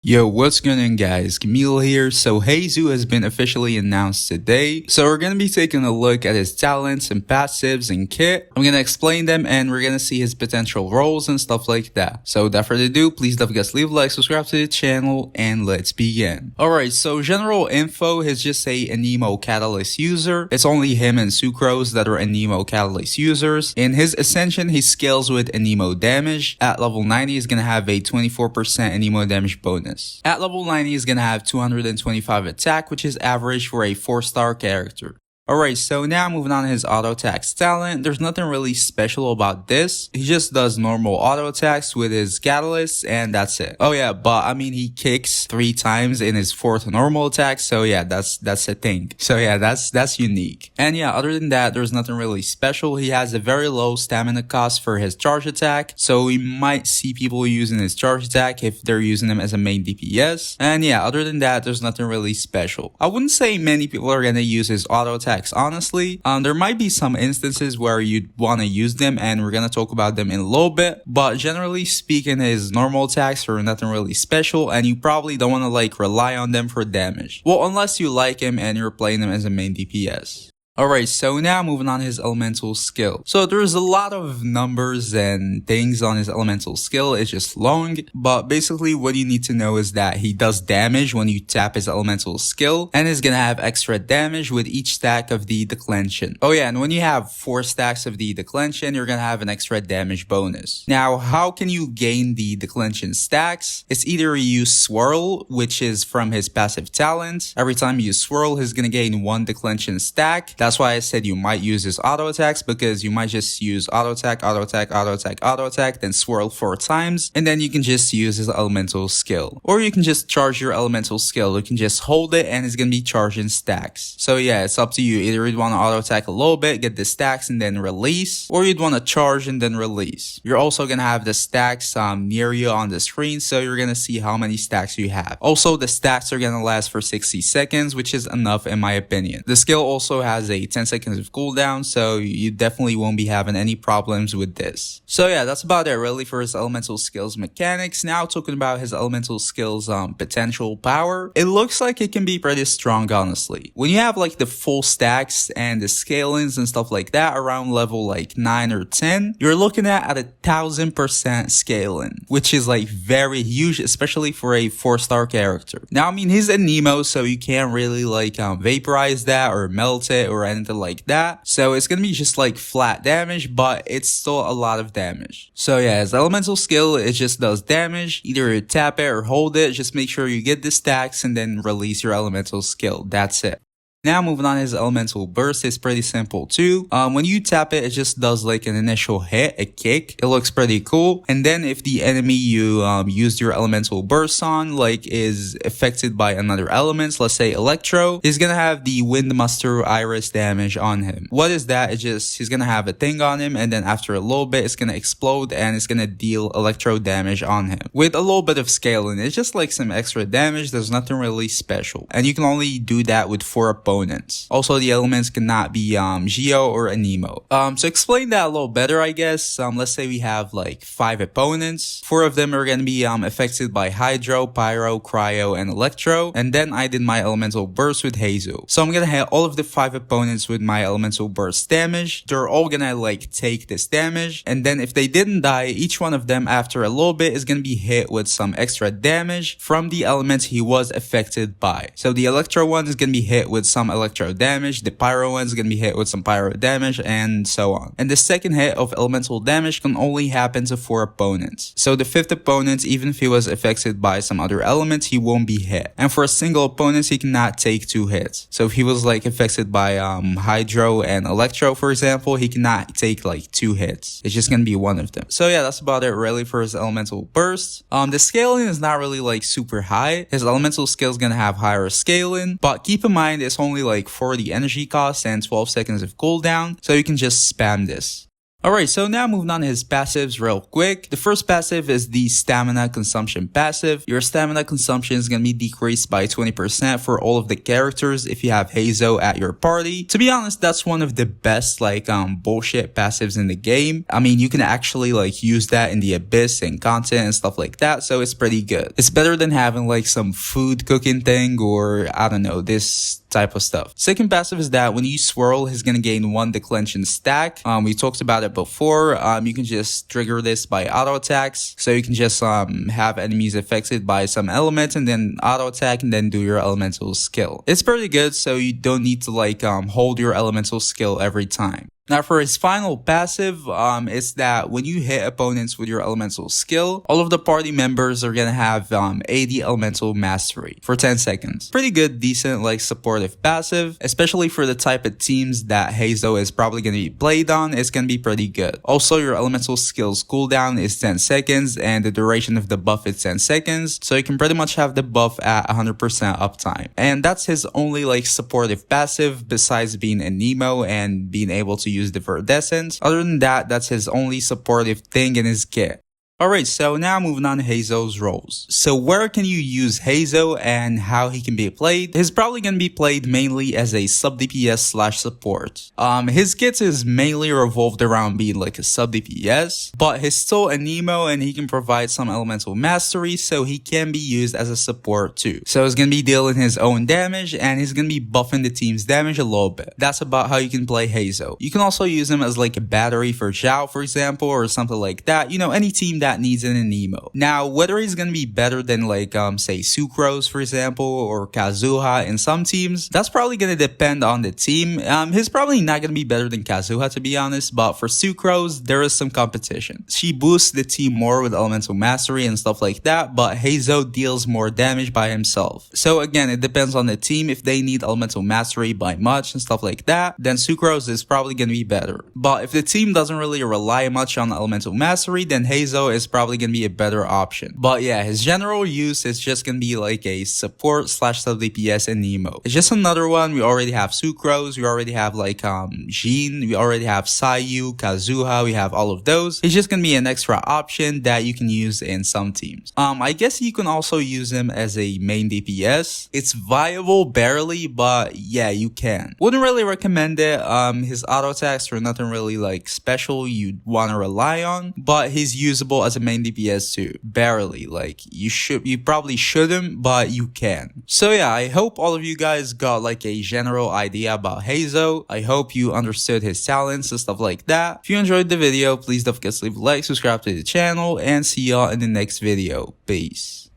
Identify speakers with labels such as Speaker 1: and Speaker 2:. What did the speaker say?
Speaker 1: Yo, what's going on guys? Camille here. So Heizou has been officially announced today. So we're going to be taking a look at his talents and passives and kit. I'm going to explain them and we're going to see his potential roles and stuff like that. So without further ado, please don't forget to leave a like, subscribe to the channel, and let's begin. Alright, so general info, he's just a Anemo Catalyst user. It's only him and Sucrose that are Anemo Catalyst users. In his Ascension, he scales with Anemo damage. At level 90, he's going to have a 24% Anemo damage bonus. At level 90, he's gonna have 225 attack, which is average for a 4-star character. Alright, so now moving on to his auto attacks talent. There's nothing really special about this. He just does normal auto attacks with his catalyst and that's it. Oh yeah, but I mean he kicks 3 times in his 4th normal attack, so yeah, that's a thing. So yeah, that's unique. And yeah, other than that, there's nothing really special. He has a very low stamina cost for his charge attack, so we might see people using his charge attack if they're using him as a main DPS. And yeah, other than that, there's nothing really special. I wouldn't say many people are gonna use his auto attack. Honestly, there might be some instances where you'd want to use them and we're going to talk about them in a little bit, but generally speaking, his normal attacks are nothing really special and you probably don't want to rely on them for damage. Well, unless you like him and you're playing him as a main DPS. Alright, so now moving on to his elemental skill. So there's a lot of numbers and things on his elemental skill. It's just long, but basically what you need to know is that he does damage when you tap his elemental skill and is gonna have extra damage with each stack of the declension. Oh yeah, and when you have 4 stacks of the declension, you're gonna have an extra damage bonus. Now, how can you gain the declension stacks? It's either you use Swirl, which is from his passive talent. Every time you swirl, he's gonna gain 1 declension stack. That's why I said you might use his auto attacks, because you might just use auto attack, auto attack, auto attack, auto attack, then swirl 4 times, and then you can just use his elemental skill. Or you can just charge your elemental skill. You can just hold it and it's gonna be charging stacks. So yeah, it's up to you. Either you'd want to auto attack a little bit, get the stacks and then release, or you'd want to charge and then release. You're also gonna have the stacks near you on the screen, so you're gonna see how many stacks you have. Also, the stacks are gonna last for 60 seconds, which is enough in my opinion. The skill also has a 10 seconds of cooldown, so you definitely won't be having any problems with this. So yeah, that's about it really for his elemental skills mechanics. Now talking about his elemental skills potential power, it looks like it can be pretty strong honestly. When you have the full stacks and the scalings and stuff like that around level 9 or 10, you're looking at 1000% scaling, which is very huge, especially for a 4-star character. Now I mean he's a Nemo, so you can't really vaporize that or melt it or anything like that, so it's gonna be just flat damage, but it's still a lot of damage. So yeah, his elemental skill, it just does damage. Either you tap it or hold it, just make sure you get the stacks and then release your elemental skill. That's it. Now moving on, his elemental burst is pretty simple too. When you tap it, it just does an initial hit, a kick. It looks pretty cool. And then if the enemy you used your elemental burst on is affected by another element, let's say electro, he's gonna have the Windmaster Iris damage on him. What is that? It's just he's gonna have a thing on him, and then after a little bit it's gonna explode and it's gonna deal electro damage on him with a little bit of scaling. It's just some extra damage. There's nothing really special, and you can only do that with 4 opponents. Also, the elements cannot be Geo or Anemo. To explain that a little better, I guess, let's say we have 5 opponents. 4 of them are going to be affected by Hydro, Pyro, Cryo, and Electro. And then I did my elemental burst with Heizou. So I'm going to hit all of the 5 opponents with my elemental burst damage. They're all going to take this damage. And then if they didn't die, each one of them after a little bit is going to be hit with some extra damage from the element he was affected by. So the Electro one is going to be hit with some electro damage, the pyro one is going to be hit with some pyro damage, and so on. And the second hit of elemental damage can only happen to 4 opponents. So the 5th opponent, even if he was affected by some other element, he won't be hit. And for a single opponent, he cannot take 2 hits. So if he was affected by Hydro and Electro, for example, he cannot take 2 hits. It's just going to be one of them. So yeah, that's about it really for his elemental burst. The scaling is not really super high. His elemental skill is going to have higher scaling, but keep in mind it's only 40 energy cost and 12 seconds of cooldown, so you can just spam this. Alright, so now moving on to his passives real quick. The first passive is the stamina consumption passive. Your stamina consumption is going to be decreased by 20% for all of the characters if you have Heizou at your party. To be honest, that's one of the best bullshit passives in the game. I mean, you can actually use that in the Abyss and content and stuff like that, so it's pretty good. It's better than having some food cooking thing or I don't know, this type of stuff. Second passive is that when you swirl, he's gonna gain 1 declension stack. We talked about it before. You can just trigger this by auto attacks, so you can just have enemies affected by some element and then auto attack and then do your elemental skill. It's pretty good, so you don't need to hold your elemental skill every time. Now for his final passive, it's that when you hit opponents with your elemental skill, all of the party members are gonna have 80 elemental mastery for 10 seconds. Pretty good, decent, supportive passive, especially for the type of teams that Heizou is probably gonna be played on. It's gonna be pretty good. Also, your elemental skills cooldown is 10 seconds and the duration of the buff is 10 seconds, so you can pretty much have the buff at 100% uptime. And that's his only supportive passive besides being a Nemo and being able to use the Verdescent. Other than that, that's his only supportive thing in his kit. Alright, so now moving on to Heizou's roles. So where can you use Heizou and how he can be played? He's probably going to be played mainly as a sub DPS / support. His kit is mainly revolved around being a sub DPS, but he's still a Nemo and he can provide some elemental mastery, so he can be used as a support too. So he's going to be dealing his own damage and he's going to be buffing the team's damage a little bit. That's about how you can play Heizou. You can also use him as a battery for Zhao, for example, or something like that. You know, any team that needs an Nemo. Now, whether he's gonna be better than say Sucrose, for example, or Kazuha in some teams, that's probably gonna depend on the team. He's probably not gonna be better than Kazuha, to be honest, but for Sucrose, there is some competition. She boosts the team more with elemental mastery and stuff like that, but Heizou deals more damage by himself. So again, it depends on the team. If they need elemental mastery by much and stuff like that, then Sucrose is probably gonna be better. But if the team doesn't really rely much on elemental mastery, then Heizou is probably gonna be a better option. But yeah, his general use is just gonna be a support / sub DPS and Nemo. It's just another one. We already have Sucrose, we already have Jin, we already have Sayu, Kazuha, we have all of those. It's just gonna be an extra option that you can use in some teams. I guess you can also use him as a main DPS. It's viable barely, but yeah, you can. Wouldn't really recommend it. His auto attacks are nothing really special you'd want to rely on, but he's usable as a main DPS too. Barely. You probably shouldn't, but you can. So yeah, I hope all of you guys got a general idea about Heizou. I hope you understood his talents and stuff like that. If you enjoyed the video, please don't forget to leave a like, subscribe to the channel, and see y'all in the next video. Peace.